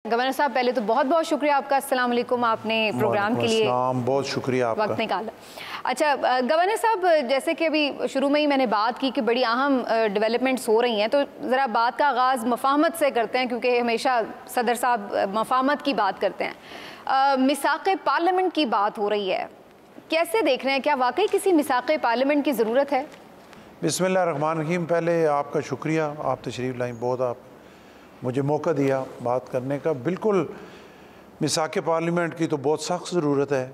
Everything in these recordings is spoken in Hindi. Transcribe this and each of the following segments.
गवर्नर साहब, पहले तो बहुत बहुत शुक्रिया आपका। अस्सलाम वालेकुम, आपने प्रोग्राम के लिए बहुत शुक्रिया आपका वक्त निकाला। अच्छा गवर्नर साहब, जैसे कि अभी शुरू में ही मैंने बात की कि बड़ी अहम डेवलपमेंट्स हो रही हैं, तो ज़रा बात का आगाज़ मफाहमत से करते हैं, क्योंकि हमेशा सदर साहब मफाहमत की बात करते हैं। मिसाक़ पार्लियामेंट की बात हो रही है, कैसे देख रहे हैं? क्या वाकई किसी मिसाक़ पार्लियामेंट की ज़रूरत है? बिस्मिल्लाहिर्रहमानिर्रहीम। पहले आपका शुक्रिया, आप तशरीफ़ लाई, बहुत आप मुझे मौका दिया बात करने का। बिल्कुल मिसाक़ पार्लियामेंट की तो बहुत सख्त ज़रूरत है,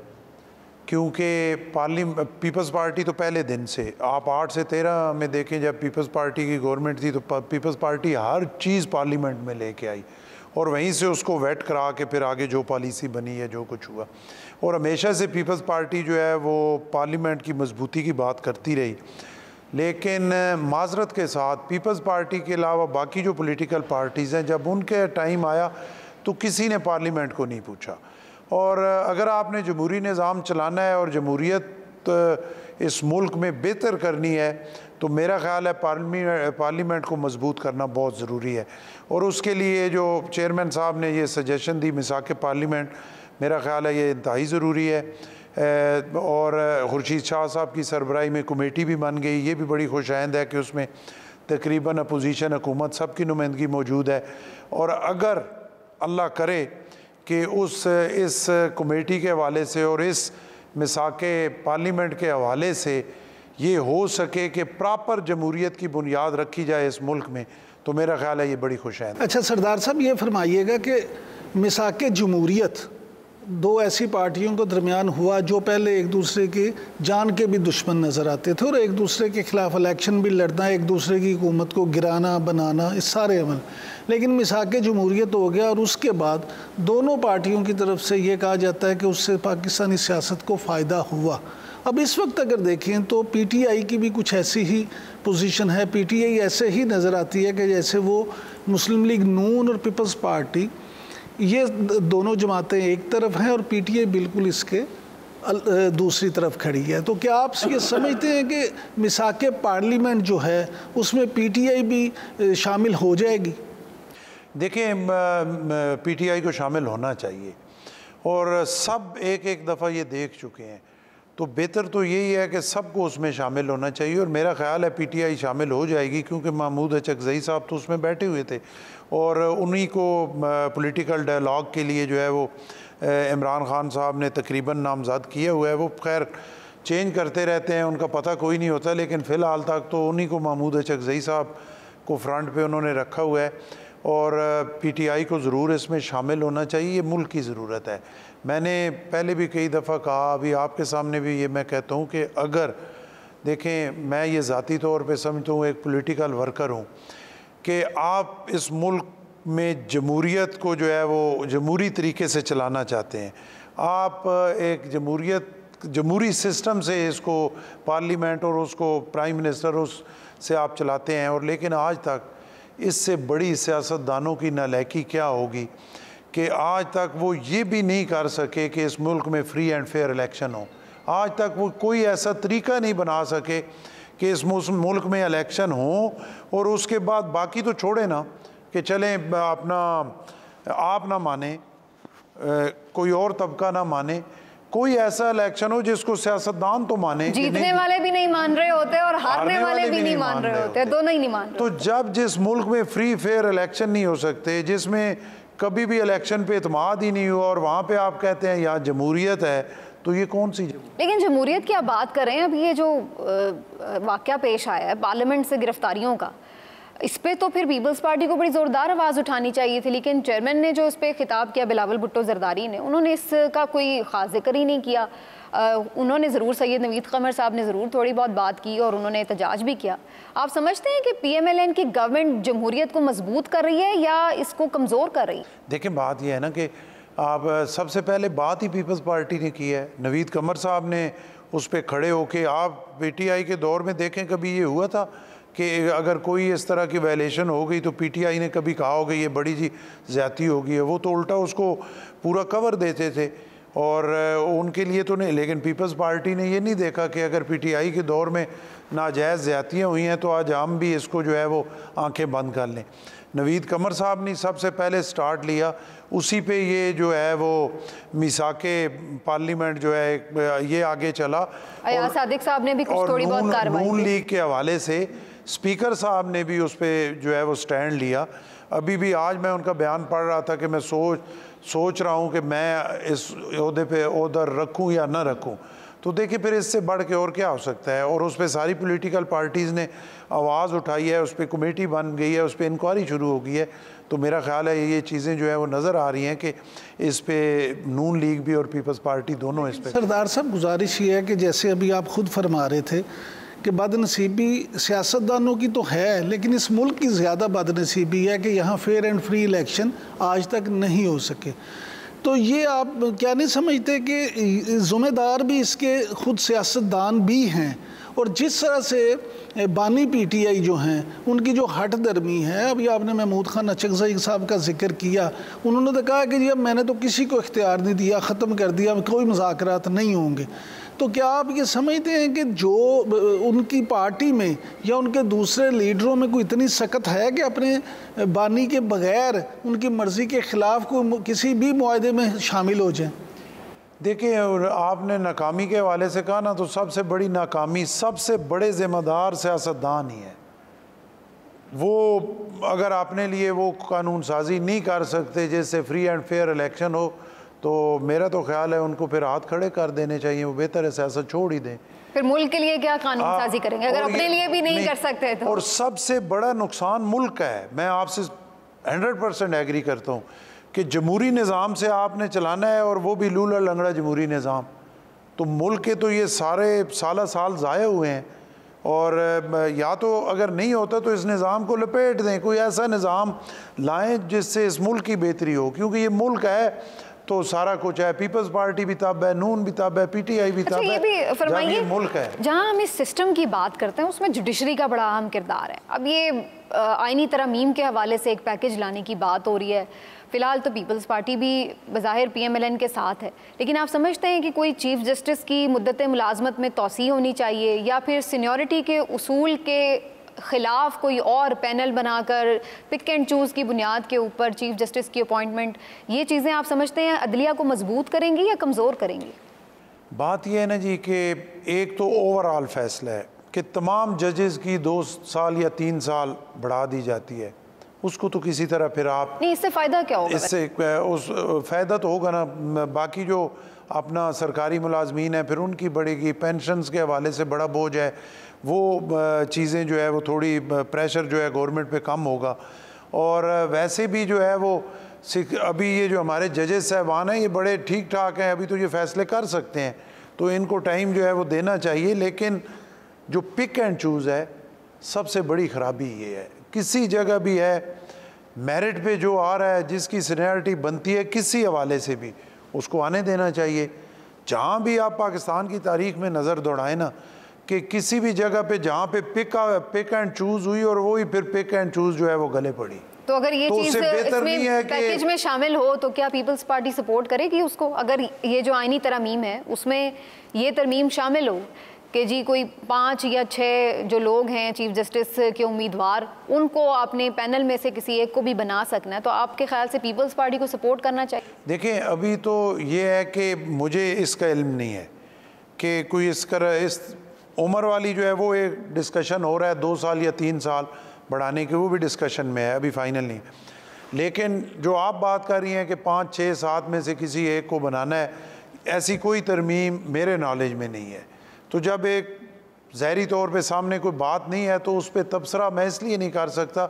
क्योंकि पीपल्स पार्टी तो पहले दिन से, आप 8 से 13 में देखें जब पीपल्स पार्टी की गवर्नमेंट थी, तो पीपल्स पार्टी हर चीज़ पार्लियामेंट में लेके आई और वहीं से उसको वेट करा के फिर आगे जो पॉलिसी बनी है, जो कुछ हुआ। और हमेशा से पीपल्स पार्टी जो है वो पार्लियामेंट की मजबूती की बात करती रही। लेकिन माजरत के साथ पीपल्स पार्टी के अलावा बाकी जो पॉलिटिकल पार्टीज़ हैं, जब उनके टाइम आया तो किसी ने पार्लियामेंट को नहीं पूछा। और अगर आपने जमहूरी निज़ाम चलाना है और जमहूरियत इस मुल्क में बेहतर करनी है, तो मेरा ख़्याल है पार्लियामेंट को मजबूत करना बहुत ज़रूरी है। और उसके लिए जो चेयरमैन साहब ने ये सजेशन दी मिसाक़ पार्लियामेंट, मेरा ख़्याल है ये इंतहाई ज़रूरी है। और खुर्शीद शाह साहब की सरबराही में कमेटी भी बन गई, ये भी बड़ी खुशाइंद है कि उसमें तकरीबन अपोजिशन हुकूमत सब की नुमाइंदगी मौजूद है। और अगर अल्लाह करे कि इस कमेटी के हवाले से और इस मिसाक़ पार्लियामेंट के हवाले से ये हो सके कि प्रॉपर जमहूरियत की बुनियाद रखी जाए इस मुल्क में, तो मेरा ख्याल है ये बड़ी खुशाइंद। अच्छा सरदार साहब, ये फरमाइएगा कि मिसाक़ जमहूरियत दो ऐसी पार्टियों के दरमियान हुआ जो पहले एक दूसरे की जान के भी दुश्मन नज़र आते थे और एक दूसरे के ख़िलाफ़ इलेक्शन भी लड़ना, एक दूसरे की हुकूमत को गिराना बनाना, इस सारे अमल। लेकिन मिसाक़ जमहूरियत हो गया और उसके बाद दोनों पार्टियों की तरफ से ये कहा जाता है कि उससे पाकिस्तानी सियासत को फ़ायदा हुआ। अब इस वक्त अगर देखें तो PTI की भी कुछ ऐसी ही पोजीशन है। PTI ऐसे ही नज़र आती है कि जैसे वो मुस्लिम लीग नून और पीपल्स पार्टी, ये दोनों जमातें एक तरफ हैं और PTI बिल्कुल इसके दूसरी तरफ खड़ी है। तो क्या आप ये समझते हैं कि मिसाक़ पार्लियामेंट जो है उसमें PTI भी शामिल हो जाएगी? देखें, PTI को शामिल होना चाहिए और सब एक एक दफ़ा ये देख चुके हैं, तो बेहतर तो यही है कि सबको उसमें शामिल होना चाहिए। और मेरा ख़्याल है PTI शामिल हो जाएगी, क्योंकि महमूद अचकज़ई साहब तो उसमें बैठे हुए थे और उन्हीं को पॉलिटिकल डायलॉग के लिए जो है वो इमरान खान साहब ने तकरीबन नामज़द किया हुआ है। वो खैर चेंज करते रहते हैं, उनका पता कोई नहीं होता, लेकिन फ़िलहाल तक तो उन्हीं को महमूद अचकज़ई साहब को फ्रंट पे उन्होंने रखा हुआ है। और PTI को ज़रूर इसमें शामिल होना चाहिए, ये मुल्क की ज़रूरत है। मैंने पहले भी कई दफ़ा कहा, अभी आपके सामने भी ये मैं कहता हूँ कि अगर देखें, मैं ये ज़ाती तौर पे समझता हूँ, एक पॉलिटिकल वर्कर हूँ, कि आप इस मुल्क में जमहूरियत को जो है वो जमहूरी तरीके से चलाना चाहते हैं, आप एक जमहूरी सिस्टम से इसको पार्लियामेंट और उसको प्राइम मिनिस्टर उससे आप चलाते हैं। और लेकिन आज तक इससे बड़ी सियासतदानों की नालायकी क्या होगी कि आज तक वो ये भी नहीं कर सके कि इस मुल्क में फ्री एंड फेयर इलेक्शन हो। आज तक वो कोई ऐसा तरीका नहीं बना सके कि इस मुल्क में इलेक्शन हो और उसके बाद बाकी तो छोड़े ना कि चलें अपना आप ना माने, कोई और तबका ना माने, कोई ऐसा इलेक्शन हो जिसको सियासतदान तो माने, जीतने वाले भी नहीं मान रहे होते और हारने वाले भी नहीं मान रहे होते, दोनों ही नहीं मान रहे। तो जब जिस मुल्क में फ्री फेयर इलेक्शन नहीं हो सकते, जिसमें कभी भी इलेक्शन पे एतमाद ही नहीं हुआ, और वहाँ पे आप कहते हैं यहाँ जमहूरियत है, तो ये कौन सी लेकिन जमहूरियत की आप बात कर रहे हैं। अब ये जो वाक़या पेश आया है पार्लियामेंट से गिरफ्तारियों का, इस पर तो फिर पीपल्स पार्टी को बड़ी ज़ोरदार आवाज़ उठानी चाहिए थी, लेकिन चेयरमैन ने जो इस पर खिताब किया, बिलावल भुट्टो ज़रदारी ने, उन्होंने इसका कोई ख़ास जिक्र ही नहीं किया। उन्होंने ज़रूर सैयद नवीद क़मर साहब ने ज़रूर थोड़ी बहुत बात की और उन्होंने एहतजाज भी किया। आप समझते हैं कि PMLN की गवर्नमेंट जमहूरियत को मजबूत कर रही है या इसको कमज़ोर कर रही है? देखिए, बात यह है ना कि आप सबसे पहले बात ही पीपल्स पार्टी ने की है। नवीद क़मर साहब ने उस पर खड़े होके, आप PTI के दौर में देखें, कभी ये हुआ था कि अगर कोई इस तरह की वायलेशन हो गई तो PTI ने कभी कहा होगा ये बड़ी जी ज़्यादती हो गई है? वो तो उल्टा उसको पूरा कवर देते थे और उनके लिए तो नहीं। लेकिन पीपल्स पार्टी ने ये नहीं देखा कि अगर PTI के दौर में नाजायज़ ज़्यादतियाँ हुई हैं तो आज हम भी इसको जो है वो आंखें बंद कर लें। नवीद कमर साहब ने सबसे पहले स्टार्ट लिया, उसी पे ये जो है वो मिसाके पार्लियामेंट जो है ये आगे चला। अयाज सादिक साहब ने भी कुछ थोड़ी बहुत कार्रवाई नून लीग के हवाले से स्पीकर साहब ने भी उस पर जो है वो स्टैंड लिया। अभी भी आज मैं उनका बयान पढ़ रहा था कि मैं सोच रहा हूँ कि मैं इस ओहदे पे उधर रखूँ या ना रखूँ। तो देखिए फिर इससे बढ़ के और क्या हो सकता है। और उस पर सारी पॉलिटिकल पार्टीज़ ने आवाज़ उठाई है, उस पर कमेटी बन गई है, उस पर इंक्वायरी शुरू हो गई है। तो मेरा ख्याल है ये चीज़ें जो है वो नज़र आ रही हैं कि इस पे नून लीग भी और पीपल्स पार्टी दोनों इस पे। सरदार साहब, गुजारिश ये है कि जैसे अभी आप खुद फरमा रहे थे कि बदनसीबी सियासतदानों की तो है, लेकिन इस मुल्क की ज़्यादा बदनसीबी है कि यहाँ फेयर एंड फ्री इलेक्शन आज तक नहीं हो सके। तो ये आप क्या नहीं समझते कि ज़िम्मेदार भी इसके खुद सियासतदान भी हैं? और जिस तरह से बानी पीटीआई जो हैं उनकी जो हट दरमी है, अभी आपने महमूद खान अचकज़ई साहब का जिक्र किया, उन्होंने तो कहा कि जी अब मैंने तो किसी को इख्तियार नहीं दिया, ख़त्म कर दिया, कोई मुज़ाकरात नहीं होंगे। तो क्या आप ये समझते हैं कि जो उनकी पार्टी में या उनके दूसरे लीडरों में कोई इतनी सख्त है कि अपने बानी के बगैर उनकी मर्ज़ी के ख़िलाफ़ को किसी भी मुआहदे में शामिल हो जाएं? देखिए, और आपने नाकामी के हवाले से कहा ना, तो सबसे बड़ी नाकामी सबसे बड़े ज़िम्मेदार सियासतदान ही है। वो अगर अपने लिए वो कानून साजी नहीं कर सकते जैसे फ्री एंड फेयर इलेक्शन हो, तो मेरा तो ख्याल है उनको फिर हाथ खड़े कर देने चाहिए, वो बेहतर है सियासत छोड़ ही दें। फिर मुल्क के लिए क्या कानून साजी करेंगे अगर अपने लिए भी नहीं कर सकते तो? और सबसे बड़ा नुकसान मुल्क का है। मैं आपसे 100% एग्री करता हूँ कि जमहूरी निज़ाम से आपने चलाना है, और वो भी लूला लंगड़ा जमहूरी निज़ाम, तो मुल्क के तो ये सारे साल ज़ाया हुए हैं। और या तो अगर नहीं होता तो इस निज़ाम को लपेट दें, कोई ऐसा निज़ाम लाएं जिससे इस मुल्क की बेहतरी हो, क्योंकि ये मुल्क है तो सारा कुछ है। पीपल्स पार्टी भी तब है, नून भी तब है, पीटीआई भी तब है। ये भी फरमाइए, मुल्क है जहां हम इस सिस्टम की बात करते हैं उसमें जुडिशरी का बड़ा अहम किरदार है। अब ये आईनी तरमीम के हवाले से एक पैकेज लाने की बात हो रही है। फिलहाल तो पीपल्स पार्टी भी बज़ाहिर PMLN के साथ है, लेकिन आप समझते हैं कि कोई चीफ जस्टिस की मुद्दत मुलाजमत में तोसी होनी चाहिए, या फिर सीनियरिटी के उसूल के ख़िलाफ़ कोई और पैनल बनाकर पिक एंड चूज़ की बुनियाद के ऊपर चीफ जस्टिस की अपॉइंटमेंट, ये चीज़ें आप समझते हैं अदलिया को मजबूत करेंगी या कमज़ोर करेंगी? बात यह है ना जी कि एक तो ओवरऑल फ़ैसला है कि तमाम जजेस की 2 साल या 3 साल बढ़ा दी जाती है, उसको तो किसी तरह फिर आप नहीं, इससे फ़ायदा क्या होगा? इससे उस फ़ायदा तो होगा ना, बाकी जो अपना सरकारी मुलाजमीन है फिर उनकी बढ़ेगी, पेंशन्स के हवाले से बड़ा बोझ है, वो चीज़ें जो है वो थोड़ी प्रेशर जो है गवर्नमेंट पे कम होगा। और वैसे भी जो है वो अभी ये जो हमारे जजेस साहबान हैं ये बड़े ठीक ठाक हैं, अभी तो ये फ़ैसले कर सकते हैं, तो इनको टाइम जो है वो देना चाहिए। लेकिन जो पिक एंड चूज़ है सबसे बड़ी ख़राबी ये है, किसी जगह भी है मेरिट पे जो आ रहा है, जिसकी सीनियरिटी बनती है किसी हवाले से भी, उसको आने देना चाहिए। जहाँ भी आप पाकिस्तान की तारीख में नज़र दौड़ाएं ना, कि किसी भी जगह पे जहाँ पे पिक एंड चूज़ हुई और वही फिर पिक एंड चूज़ जो है वो गले पड़ी। तो अगर ये चीज़ इसमें पैकेज में शामिल हो तो क्या पीपल्स पार्टी सपोर्ट करेगी उसको? अगर ये जो आईनी तरमीम है उसमें ये तरमीम शामिल हो कि जी कोई 5 या 6 जो लोग हैं चीफ जस्टिस के उम्मीदवार, उनको आपने पैनल में से किसी एक को भी बना सकना है, तो आपके ख्याल से पीपल्स पार्टी को सपोर्ट करना चाहिए? देखें, अभी तो ये है कि मुझे इसका इल्म नहीं है कि कोई इस उम्र वाली जो है वो एक डिस्कशन हो रहा है 2 साल या 3 साल बढ़ाने की, वो भी डिस्कशन में है, अभी फाइनल नहीं। लेकिन जो आप बात कर रही हैं कि 5, 6, 7 में से किसी एक को बनाना है, ऐसी कोई तरमीम मेरे नॉलेज में नहीं है। तो जब एक ज़ाहरी तौर पे सामने कोई बात नहीं है तो उस पर तबसरा मैं इसलिए नहीं कर सकता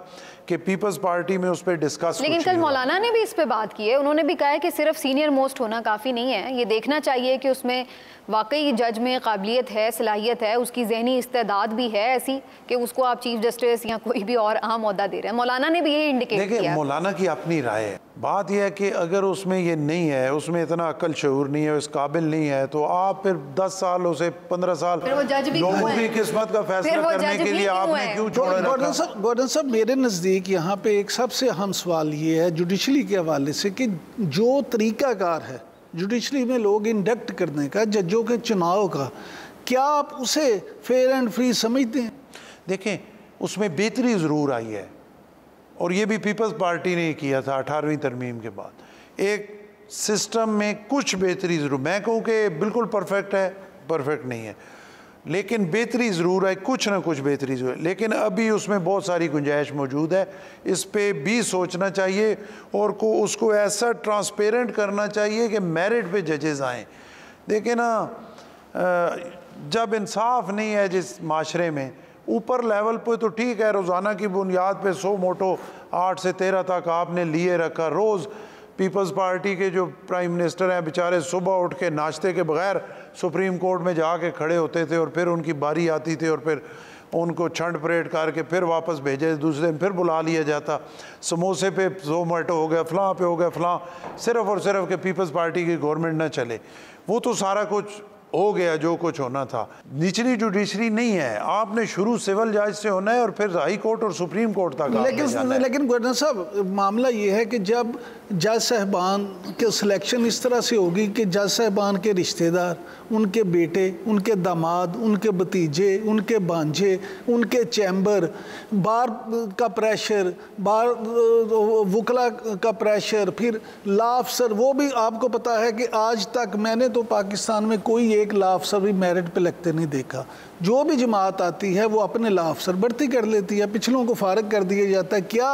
कि पीपल्स पार्टी में उस पर डिस्कस। लेकिन कल मौलाना ने भी इस पे बात की है, उन्होंने भी कहा है कि सिर्फ सीनियर मोस्ट होना काफ़ी नहीं है, ये देखना चाहिए कि उसमें वाकई जज में काबिलियत है, सलाहियत है, उसकी जहनी इस्तेदाद भी है ऐसी कि उसको आप चीफ जस्टिस या कोई भी और अहम ओहदा दे रहे हैं। मौलाना ने भी यही इंडिकेट किया। मौलाना की अपनी राय है, बात यह है कि अगर उसमें ये नहीं है, उसमें इतना अक्ल शऊर नहीं है, उस काबिल नहीं है, तो आप फिर 10 साल से 15 साल लोगों की किस्मत का फैसला करने के लिए आपने क्यों छोड़ा? गवर्नर साहब, मेरे नज़दीक यहाँ पे एक सबसे अहम सवाल ये है जुडिशरी के हवाले से कि जो तरीकाकार है जुडिशरी में लोग इंडक्ट करने का, जजों के चुनाव का, क्या आप उसे फेयर एंड फ्री समझते हैं? देखें, उसमें बेहतरी ज़रूर आई है, और ये भी पीपल्स पार्टी ने किया था 18वीं तरमीम के बाद। एक सिस्टम में कुछ बेहतरी ज़रूर, मैं कहूँ कि बिल्कुल परफेक्ट है, परफेक्ट नहीं है, लेकिन बेहतरी ज़रूर है, कुछ ना कुछ बेहतरी ज़रूर है, लेकिन अभी उसमें बहुत सारी गुंजाइश मौजूद है। इस पे भी सोचना चाहिए और उसको ऐसा ट्रांसपेरेंट करना चाहिए कि मेरिट पे जजेस आएँ। देखिए ना, जब इंसाफ नहीं है जिस माशरे में, ऊपर लेवल पे तो ठीक है, रोज़ाना की बुनियाद पे 100 मोटो 8 से 13 तक आपने लिए रखा। रोज़ पीपल्स पार्टी के जो प्राइम मिनिस्टर हैं बेचारे सुबह उठ के नाश्ते के बगैर सुप्रीम कोर्ट में जाके खड़े होते थे और फिर उनकी बारी आती थी और फिर उनको छंड परेड करके फिर वापस भेजे, दूसरे दिन फिर बुला लिया जाता। समोसे पे जोमेटो हो गया, फलां पे हो गया, फलां, सिर्फ और सिर्फ कि पीपल्स पार्टी की गवर्नमेंट ना चले। वो तो सारा कुछ हो गया जो कुछ होना था। निचली जुडिशरी नहीं है, आपने शुरू सिविल जज से होना है और फिर हाई कोर्ट और सुप्रीम कोर्ट तक। लेकिन गवर्नर साहब, मामला ये है कि जब जज साहबान के सिलेक्शन इस तरह से होगी कि जज साहबान के रिश्तेदार, उनके बेटे, उनके दामाद, उनके भतीजे, उनके भांजे, उनके चैम्बर, बार का प्रेशर, बार वकला का प्रेशर, फिर लॉ अफसर, वो भी आपको पता है कि आज तक मैंने तो पाकिस्तान में कोई एक लॉ अफसर भी मेरिट पे लगते नहीं देखा। जो भी जमात आती है वो अपने लॉ अफसर भर्ती कर लेती है, पिछलों को फारग कर दिया जाता है। क्या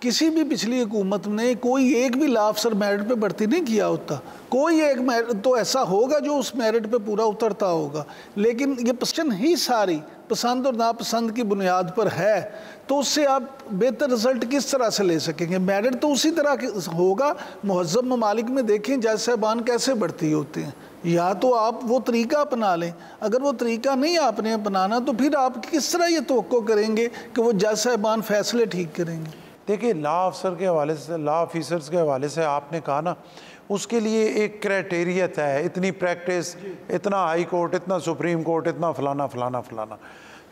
किसी भी पिछली हुकूमत ने कोई एक भी लॉ अफसर मेरिट पे भर्ती नहीं किया होता? कोई एक तो ऐसा होगा जो उस मेरिट पे पूरा उतरता होगा, लेकिन ये क्वेश्चन ही सारी पसंद और नापसंद की बुनियाद पर है, तो उससे आप बेहतर रिजल्ट किस तरह से ले सकेंगे? मेरिट तो उसी तरह होगा। महज़्ज़ब ममालिक में देखें जज साहबान कैसे भर्ती होते हैं, या तो आप वो तरीका अपना लें। अगर वो तरीका नहीं आपने अपनाना तो फिर आप किस तरह ये तवक्को करेंगे कि वो जज साहबान फैसले ठीक करेंगे? देखिए, लॉ अफसर के हवाले से, लॉ ऑफिसर्स के हवाले से आपने कहा ना, उसके लिए एक क्राइटेरिया है, इतनी प्रैक्टिस, इतना हाई कोर्ट, इतना सुप्रीम कोर्ट, इतना फलाना फलाना फलाना।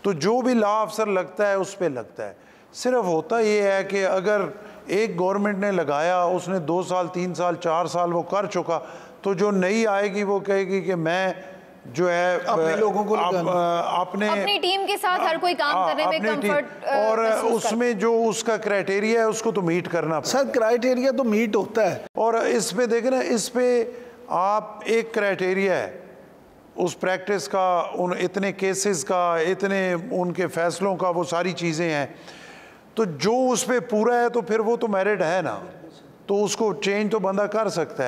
तो जो भी लॉ अफसर लगता है उस पर लगता है। सिर्फ होता ये है कि अगर एक गवर्नमेंट ने लगाया, उसने 2 साल 3 साल 4 साल वो कर चुका, तो जो नई आएगी वो कहेगी कि मैं जो है अपने लोगों को अपनी टीम के साथ हर कोई काम करने में कंफर्ट, और उसमें जो उसका क्राइटेरिया है उसको तो मीट करना पड़ता है। सर, क्राइटेरिया तो मीट होता है, और इस पे देखें ना, इस पे आप एक क्राइटेरिया है उस प्रैक्टिस का, उन इतने केसेस का, इतने उनके फैसलों का, वो सारी चीज़ें हैं। तो जो उस पे पूरा है तो फिर वो तो मेरिट है ना, तो उसको चेंज तो बंदा कर सकता है।